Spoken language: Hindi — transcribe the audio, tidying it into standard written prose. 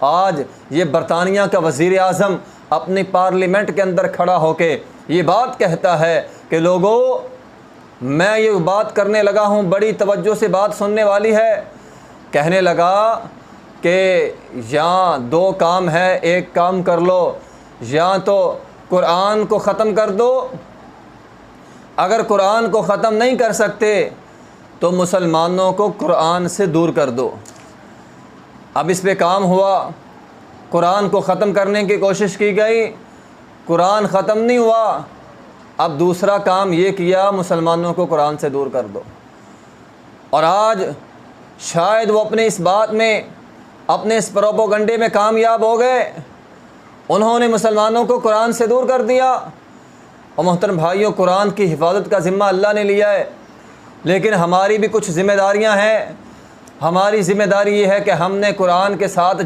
आज ये बरतानिया का वज़ीर आज़म अपनी पार्लियामेंट के अंदर खड़ा होके ये बात कहता है कि लोगों, मैं ये बात करने लगा हूँ, बड़ी तवज्जो से बात सुनने वाली है। कहने लगा कि या दो काम है, एक काम कर लो, या तो कुरान को ख़त्म कर दो, अगर कुरान को ख़त्म नहीं कर सकते तो मुसलमानों को कुरान से दूर कर दो। अब इस पे काम हुआ, कुरान को ख़त्म करने की कोशिश की गई, कुरान ख़त्म नहीं हुआ। अब दूसरा काम ये किया, मुसलमानों को कुरान से दूर कर दो। और आज शायद वो अपने इस बात में, अपने इस प्रोपोगंडे में कामयाब हो गए। उन्होंने मुसलमानों को कुरान से दूर कर दिया। और मोहतरम भाइयों, कुरान की हिफाजत का ज़िम्मा अल्लाह ने लिया है, लेकिन हमारी भी कुछ ज़िम्मेदारियां हैं। हमारी ज़िम्मेदारी ये है कि हमने कुरान के साथ